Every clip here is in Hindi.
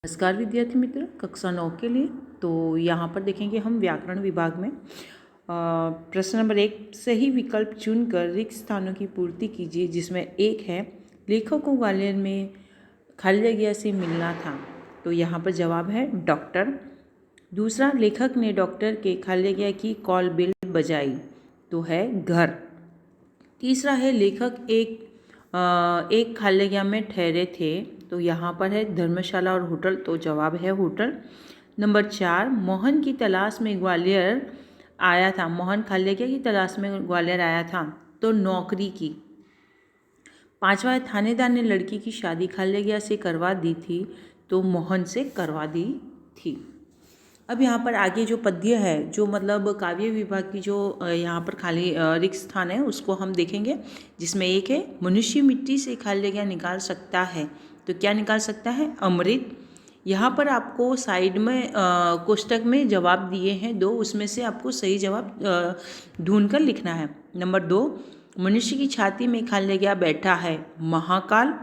नमस्कार विद्यार्थी मित्र, कक्षा 9 के लिए। तो यहाँ पर देखेंगे हम व्याकरण विभाग में प्रश्न नंबर 1, सही विकल्प चुनकर रिक्त स्थानों की पूर्ति कीजिए, जिसमें एक है लेखक को ग्वालियर में खाली जगह से मिलना था। तो यहाँ पर जवाब है डॉक्टर। दूसरा, लेखक ने डॉक्टर के खाली जगह की कॉल बेल बजाई, तो है घर। तीसरा है लेखक एक खाली जगह में ठहरे थे, तो यहाँ पर है धर्मशाला और होटल, तो जवाब है होटल। नंबर 4, मोहन की तलाश में ग्वालियर आया था। मोहन खाली जगह की तलाश में ग्वालियर आया था, तो नौकरी की। 5वां, थानेदार ने लड़की की शादी खाली जगह से करवा दी थी, तो मोहन से करवा दी थी। अब यहाँ पर आगे जो पद्य है, जो मतलब काव्य विभाग की जो यहाँ पर खाली रिक्त स्थान है, उसको हम देखेंगे, जिसमें एक है मनुष्य मिट्टी से खाली जगह निकाल सकता है, तो क्या निकाल सकता है? अमृत। यहाँ पर आपको साइड में कोष्टक में जवाब दिए हैं 2, उसमें से आपको सही जवाब ढूंढ कर लिखना है। नंबर 2, मनुष्य की छाती में खाली जगह बैठा है, महाकाल।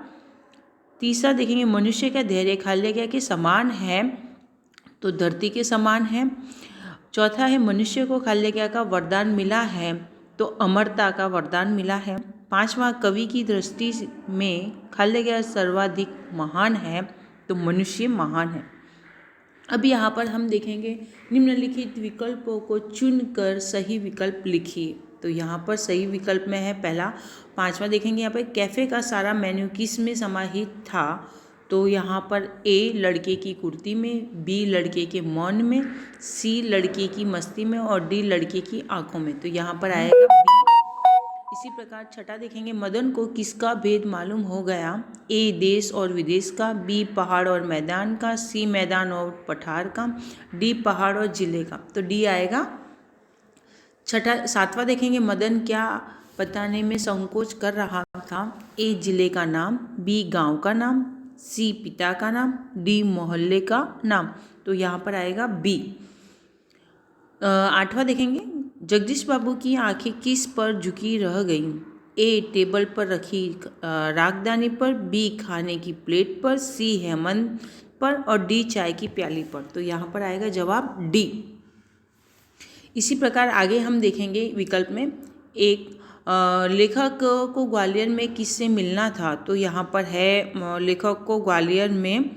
तीसरा देखेंगे, मनुष्य का धैर्य खाली जगह के समान है, तो धरती के समान है। चौथा है, मनुष्य को खाली जगह का वरदान मिला है, तो अमरता का वरदान मिला है। 5वां, कवि की दृष्टि में खाली जगह सर्वाधिक महान है, तो मनुष्य महान है। अब यहाँ पर हम देखेंगे निम्नलिखित विकल्पों को चुनकर सही विकल्प लिखिए। तो यहाँ पर सही विकल्प में है पहला। 5वां देखेंगे, यहाँ पर कैफ़े का सारा मेन्यू किस में समाहित था, तो यहाँ पर ए लड़के की कुर्ती में, बी लड़के के मौन में, सी लड़के की मस्ती में और डी लड़के की आंखों में, तो यहाँ पर आएगा बी। इसी प्रकार छठा देखेंगे, मदन को किसका भेद मालूम हो गया? ए देश और विदेश का, बी पहाड़ और मैदान का, सी मैदान और पठार का, डी पहाड़ और जिले का, तो डी आएगा। 7वां देखेंगे, मदन क्या बताने में संकोच कर रहा था? ए जिले का नाम, बी गांव का नाम, सी पिता का नाम, डी मोहल्ले का नाम, तो यहाँ पर आएगा बी। 8वां देखेंगे, जगदीश बाबू की आंखें किस पर झुकी रह गईं? ए टेबल पर रखी रागदानी पर, बी खाने की प्लेट पर, सी हेमंत पर और डी चाय की प्याली पर, तो यहाँ पर आएगा जवाब डी। इसी प्रकार आगे हम देखेंगे विकल्प में, एक लेखक को ग्वालियर में किससे मिलना था, तो यहाँ पर है लेखक को ग्वालियर में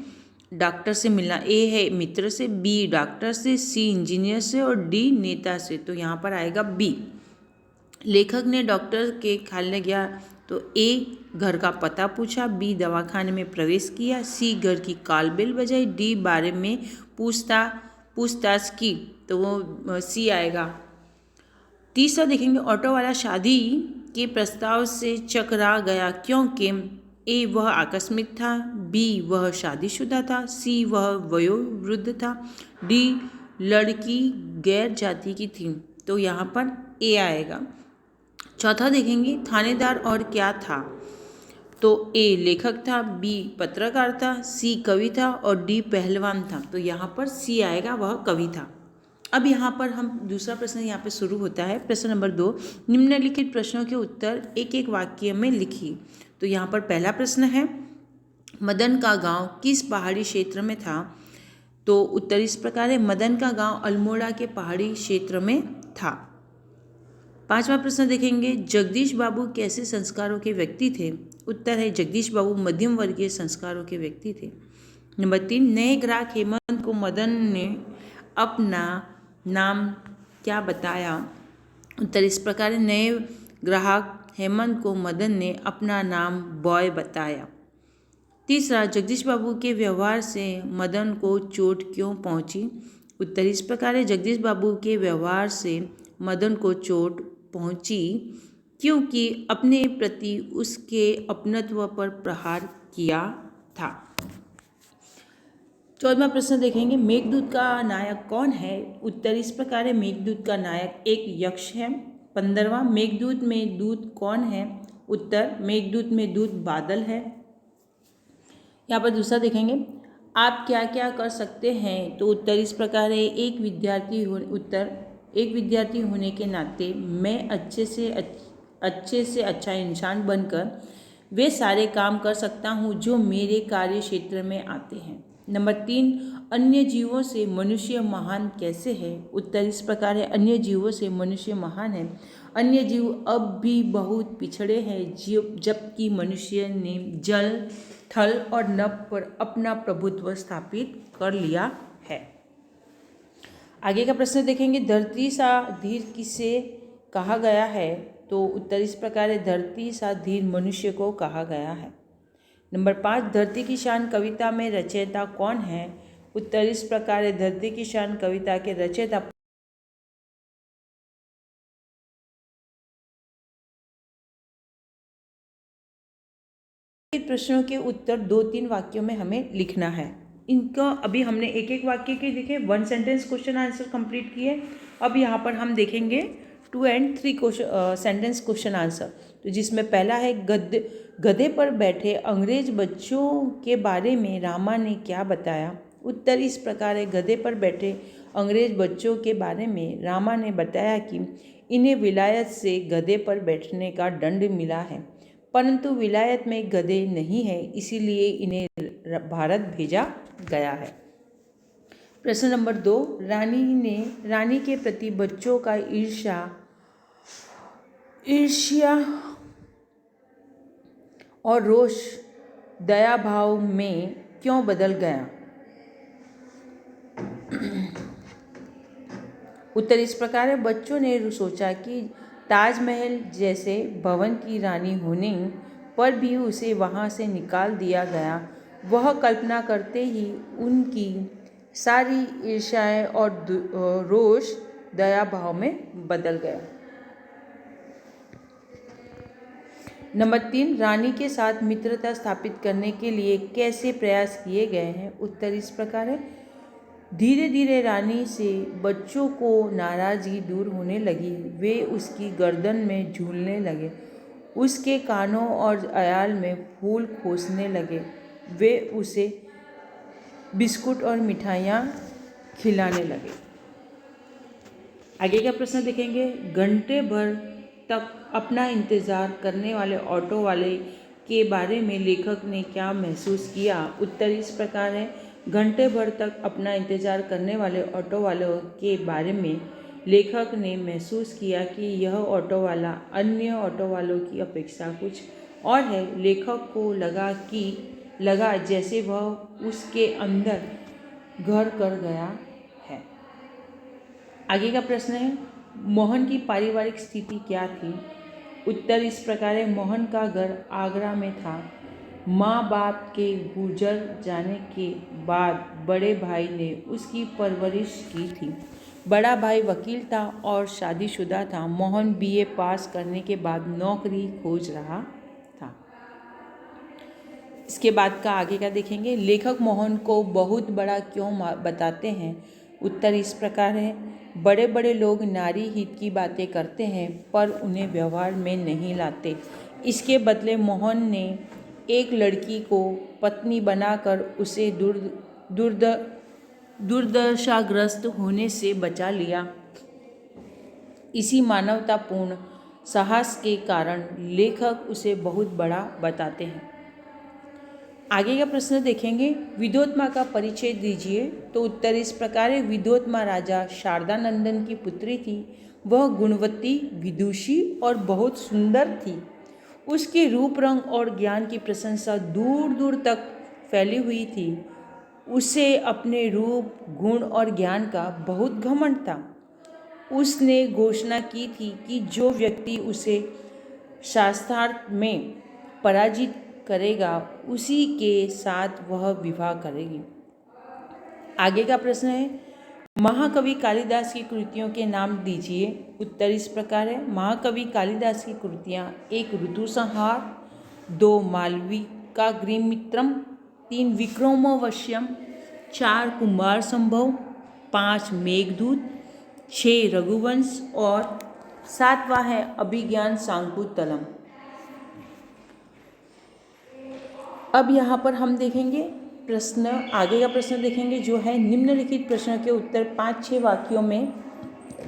डॉक्टर से मिलना। ए है मित्र से, बी डॉक्टर से, सी इंजीनियर से और डी नेता से, तो यहाँ पर आएगा बी। लेखक ने डॉक्टर के खाने गया, तो ए घर का पता पूछा, बी दवाखाने में प्रवेश किया, सी घर की कॉल बेल बजाई, डी बारे में पूछताछ की, तो वो सी आएगा। तीसरा देखेंगे, ऑटो वाला शादी के प्रस्ताव से चकरा गया क्योंकि? ए वह आकस्मिक था, बी वह शादीशुदा था, सी वह वयोवृद्ध था, डी लड़की गैर जाति की थी, तो यहाँ पर ए आएगा। चौथा देखेंगे, थानेदार और क्या था, तो ए लेखक था, बी पत्रकार था, सी कवि था और डी पहलवान था, तो यहाँ पर सी आएगा, वह कवि था। अब यहाँ पर हम दूसरा प्रश्न यहाँ पे शुरू होता है। प्रश्न नंबर 2, निम्नलिखित प्रश्नों के उत्तर एक एक वाक्य में लिखिए। तो यहाँ पर पहला प्रश्न है, मदन का गांव किस पहाड़ी क्षेत्र में था? तो उत्तर इस प्रकार है, मदन का गांव अल्मोड़ा के पहाड़ी क्षेत्र में था। 5वां प्रश्न देखेंगे, जगदीश बाबू कैसे संस्कारों के व्यक्ति थे? उत्तर है, जगदीश बाबू मध्यम वर्गीय संस्कारों के व्यक्ति थे। नंबर 3, नए ग्राहक हेमंत को मदन ने अपना नाम क्या बताया? उत्तर इस प्रकार, नए ग्राहक हेमंत को मदन ने अपना नाम बॉय बताया। तीसरा, जगदीश बाबू के व्यवहार से मदन को चोट क्यों पहुंची? उत्तर इस प्रकार है, जगदीश बाबू के व्यवहार से मदन को चोट पहुंची क्योंकि अपने प्रति उसके अपनत्व पर प्रहार किया था। 14वां प्रश्न देखेंगे, मेघदूत का नायक कौन है? उत्तर इस प्रकार है, मेघदूत का नायक एक यक्ष है। 15वां, मेघदूत में दूत कौन है? उत्तर, मेघदूत में दूत बादल है। यहाँ पर दूसरा देखेंगे, आप क्या क्या कर सकते हैं? तो उत्तर इस प्रकार है, एक विद्यार्थी होने के नाते मैं अच्छे से अच्छा इंसान बनकर वे सारे काम कर सकता हूँ जो मेरे कार्य क्षेत्र में आते हैं। नंबर 3, अन्य जीवों से मनुष्य महान कैसे है? उत्तर इस प्रकार है, अन्य जीवों से मनुष्य महान है। अन्य जीव अब भी बहुत पिछड़े हैं, जबकि मनुष्य ने जल, थल और नभ पर अपना प्रभुत्व स्थापित कर लिया है। आगे का प्रश्न देखेंगे, धरती सा धीर किसे कहा गया है? तो उत्तर इस प्रकार है, धरती सा धीर मनुष्य को कहा गया है। नंबर 5, धरती की शान कविता में रचयिता कौन है? उत्तर इस प्रकार है, धरती की शान कविता के रचयिता प्रश्नों के उत्तर 2-3 वाक्यों में हमें लिखना है। इनका अभी हमने एक एक वाक्य के देखे 1 सेंटेंस क्वेश्चन आंसर कंप्लीट किए। अब यहाँ पर हम देखेंगे 2 and 3 सेंटेंस क्वेश्चन आंसर। तो जिसमें पहला है, गधे पर बैठे अंग्रेज बच्चों के बारे में रामा ने क्या बताया? उत्तर इस प्रकार है, गधे पर बैठे अंग्रेज बच्चों के बारे में रामा ने बताया कि इन्हें विलायत से गधे पर बैठने का दंड मिला है, परंतु विलायत में गधे नहीं है, इसीलिए इन्हें भारत भेजा गया है। प्रश्न नंबर 2, रानी के प्रति बच्चों का ईर्ष्या और रोष दया भाव में क्यों बदल गया? उत्तर इस प्रकार है, बच्चों ने सोचा कि ताजमहल जैसे भवन की रानी होने पर भी उसे वहाँ से निकाल दिया गया। वह कल्पना करते ही उनकी सारी ईर्ष्याएं और रोष दया भाव में बदल गया। नंबर 3, रानी के साथ मित्रता स्थापित करने के लिए कैसे प्रयास किए गए हैं? उत्तर इस प्रकार है, धीरे धीरे रानी से बच्चों को नाराज़गी दूर होने लगी। वे उसकी गर्दन में झूलने लगे, उसके कानों और अयाल में फूल खोसने लगे। वे उसे बिस्कुट और मिठाइयाँ खिलाने लगे। आगे का प्रश्न देखेंगे, घंटे भर तक अपना इंतज़ार करने वाले ऑटो वाले के बारे में लेखक ने क्या महसूस किया? उत्तर इस प्रकार है, घंटे भर तक अपना इंतज़ार करने वाले ऑटो वालों के बारे में लेखक ने महसूस किया कि यह ऑटो वाला अन्य ऑटो वालों की अपेक्षा कुछ और है। लेखक को लगा जैसे वह उसके अंदर घर कर गया है। आगे का प्रश्न है, मोहन की पारिवारिक स्थिति क्या थी? उत्तर इस प्रकार है, मोहन का घर आगरा में था। माँ बाप के गुजर जाने के बाद बड़े भाई ने उसकी परवरिश की थी। बड़ा भाई वकील था और शादीशुदा था। मोहन बीए पास करने के बाद नौकरी खोज रहा था। इसके बाद का आगे का देखेंगे, लेखक मोहन को बहुत बड़ा क्यों बताते हैं? उत्तर इस प्रकार है, बड़े बड़े लोग नारी हित की बातें करते हैं पर उन्हें व्यवहार में नहीं लाते। इसके बदले मोहन ने एक लड़की को पत्नी बनाकर उसे दुर्दशाग्रस्त होने से बचा लिया। इसी मानवतापूर्ण साहस के कारण लेखक उसे बहुत बड़ा बताते हैं। आगे का प्रश्न देखेंगे, विद्योत्मा का परिचय दीजिए। तो उत्तर इस प्रकार है, विद्योत्मा राजा शारदानंदन की पुत्री थी। वह गुणवती, विदुषी और बहुत सुंदर थी। उसके रूप, रंग और ज्ञान की प्रशंसा दूर दूर तक फैली हुई थी। उसे अपने रूप, गुण और ज्ञान का बहुत घमंड था। उसने घोषणा की थी कि जो व्यक्ति उसे शास्त्रार्थ में पराजित करेगा उसी के साथ वह विवाह करेगी। आगे का प्रश्न है, महाकवि कालिदास की कृतियों के नाम दीजिए। उत्तर इस प्रकार है, महाकवि कालिदास की कृतियाँ 1 ऋतुसंहार, 2 मालविकाग्निमित्रम, 3 विक्रमोर्वशीयम, 4 कुमार संभव, 5 मेघदूत, 6 रघुवंश और 7वां है अभिज्ञान शाकुंतलम। अब यहाँ पर हम देखेंगे प्रश्न, आगे का प्रश्न देखेंगे जो है, निम्नलिखित प्रश्नों के उत्तर 5-6 वाक्यों में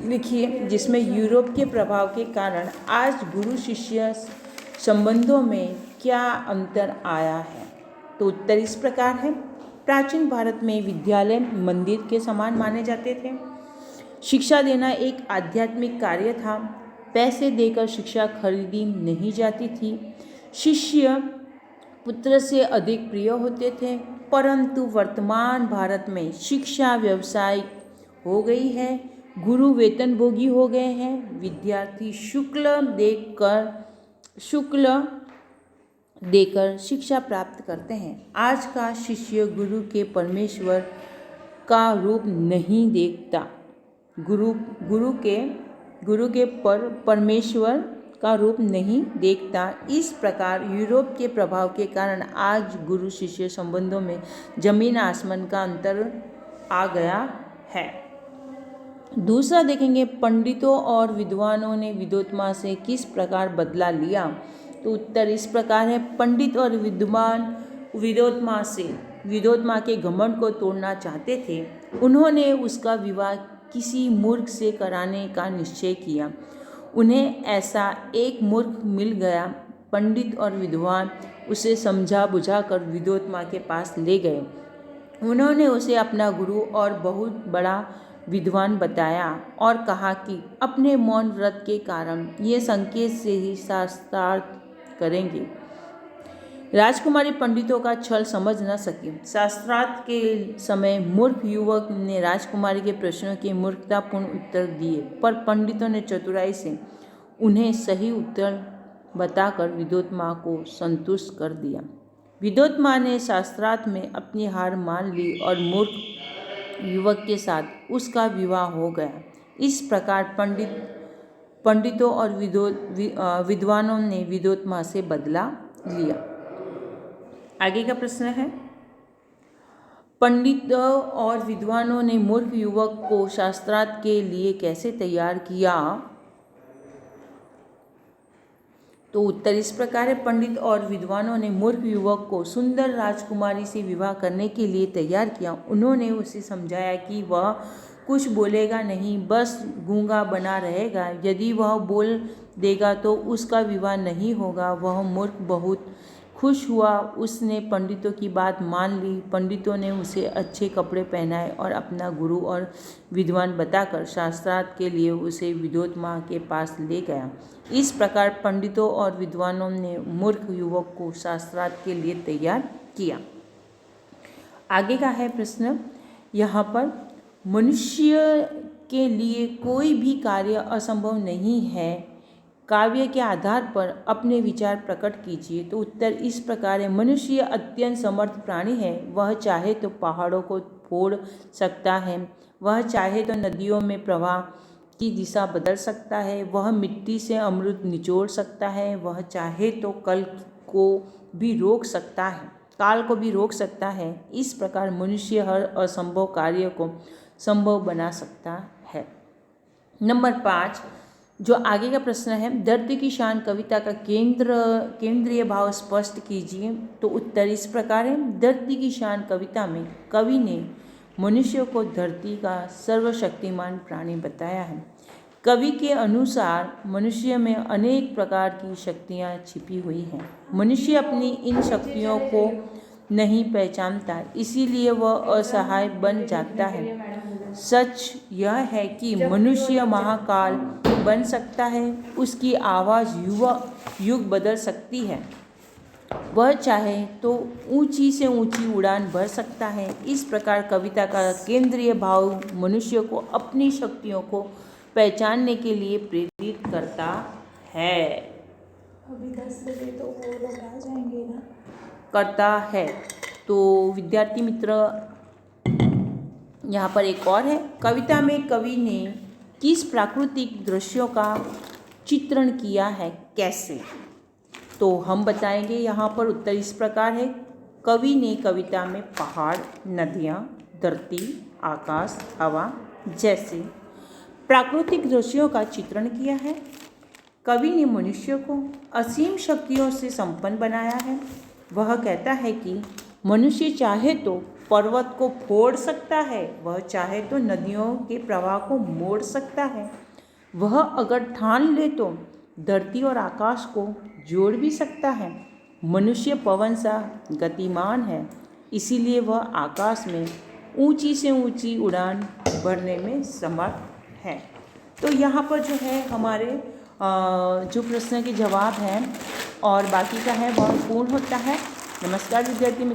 लिखिए, जिसमें यूरोप के प्रभाव के कारण आज गुरु शिष्य संबंधों में क्या अंतर आया है। तो उत्तर इस प्रकार है, प्राचीन भारत में विद्यालय मंदिर के समान माने जाते थे। शिक्षा देना एक आध्यात्मिक कार्य था। पैसे देकर शिक्षा खरीदी नहीं जाती थी। शिष्य पुत्र से अधिक प्रिय होते थे। परंतु वर्तमान भारत में शिक्षा व्यावसायिक हो गई है। गुरु वेतनभोगी हो गए हैं। विद्यार्थी शुल्क देकर शिक्षा प्राप्त करते हैं। आज का शिष्य गुरु के परमेश्वर का रूप नहीं देखता। गुरु के परमेश्वर का रूप नहीं देखता। इस प्रकार यूरोप के प्रभाव के कारण आज गुरु शिष्य संबंधों में जमीन आसमान का अंतर आ गया है। दूसरा देखेंगे, पंडितों और विद्वानों ने विद्वत्मा से किस प्रकार बदला लिया। तो उत्तर इस प्रकार है, पंडित और विद्वान विद्वत्मा के घमंड को तोड़ना चाहते थे। उन्होंने उसका विवाह किसी मूर्ख से कराने का निश्चय किया। उन्हें ऐसा एक मूर्ख मिल गया। पंडित और विद्वान उसे समझा बुझाकर विद्वत्मा के पास ले गए। उन्होंने उसे अपना गुरु और बहुत बड़ा विद्वान बताया और कहा कि अपने मौन व्रत के कारण ये संकेत से ही शास्त्रार्थ करेंगे। राजकुमारी पंडितों का छल समझ न सकी। शास्त्रार्थ के समय मूर्ख युवक ने राजकुमारी के प्रश्नों के मूर्खतापूर्ण उत्तर दिए, पर पंडितों ने चतुराई से उन्हें सही उत्तर बताकर विद्वत्मा को संतुष्ट कर दिया। विद्वत्मा ने शास्त्रार्थ में अपनी हार मान ली और मूर्ख युवक के साथ उसका विवाह हो गया। इस प्रकार पंडितों और विद्वानों ने विद्वत्मा से बदला लिया। आगे का प्रश्न है, पंडितों और विद्वानों ने मूर्ख युवक को शास्त्रार्थ के लिए कैसे तैयार किया। तो उत्तर इस प्रकार है, पंडित और विद्वानों ने मूर्ख युवक को सुंदर राजकुमारी से विवाह करने के लिए तैयार किया। उन्होंने उसे समझाया कि वह कुछ बोलेगा नहीं, बस गूंगा बना रहेगा। यदि वह बोल देगा तो उसका विवाह नहीं होगा। वह मूर्ख बहुत खुश हुआ। उसने पंडितों की बात मान ली। पंडितों ने उसे अच्छे कपड़े पहनाए और अपना गुरु और विद्वान बताकर शास्त्रार्थ के लिए उसे विद्वत्मा के पास ले गया। इस प्रकार पंडितों और विद्वानों ने मूर्ख युवक को शास्त्रार्थ के लिए तैयार किया। आगे का है प्रश्न, यहाँ पर मनुष्य के लिए कोई भी कार्य असंभव नहीं है। काव्य के आधार पर अपने विचार प्रकट कीजिए। तो उत्तर इस प्रकार है, मनुष्य अत्यंत समर्थ प्राणी है। वह चाहे तो पहाड़ों को फोड़ सकता है, वह चाहे तो नदियों में प्रवाह की दिशा बदल सकता है, वह मिट्टी से अमृत निचोड़ सकता है, वह चाहे तो काल को भी रोक सकता है। इस प्रकार मनुष्य हर असंभव कार्य को संभव बना सकता है। नंबर 5 जो आगे का प्रश्न है, धरती की शान कविता का केंद्रीय भाव स्पष्ट कीजिए। तो उत्तर इस प्रकार है, धरती की शान कविता में कवि ने मनुष्य को धरती का सर्वशक्तिमान प्राणी बताया है। कवि के अनुसार मनुष्य में अनेक प्रकार की शक्तियाँ छिपी हुई हैं। मनुष्य अपनी इन शक्तियों को नहीं पहचानता, इसीलिए वह असहाय बन जाता है। सच यह है कि मनुष्य महाकाल बन सकता है, उसकी आवाज़ युग बदल सकती है। वह चाहे तो ऊंची से ऊंची उड़ान भर सकता है। इस प्रकार कविता का केंद्रीय भाव मनुष्य को अपनी शक्तियों को पहचानने के लिए प्रेरित करता है। अभी 10 बजे तो वो लोग आ जाएंगे ना। करता है। तो विद्यार्थी मित्र, यहाँ पर एक और है, कविता में कवि ने किस प्राकृतिक दृश्यों का चित्रण किया है, कैसे। तो हम बताएंगे। यहाँ पर उत्तर इस प्रकार है, कवि ने कविता में पहाड़, नदियाँ, धरती, आकाश, हवा जैसे प्राकृतिक दृश्यों का चित्रण किया है। कवि ने मनुष्य को असीम शक्तियों से संपन्न बनाया है। वह कहता है कि मनुष्य चाहे तो पर्वत को फोड़ सकता है, वह चाहे तो नदियों के प्रवाह को मोड़ सकता है, वह अगर ठान ले तो धरती और आकाश को जोड़ भी सकता है। मनुष्य पवन सा गतिमान है, इसीलिए वह आकाश में ऊंची से ऊंची उड़ान भरने में समर्थ है। तो यहाँ पर जो है हमारे जो प्रश्न के जवाब हैं और बाकी का है वह पूर्ण होता है। नमस्कार विद्यार्थी मित्रों।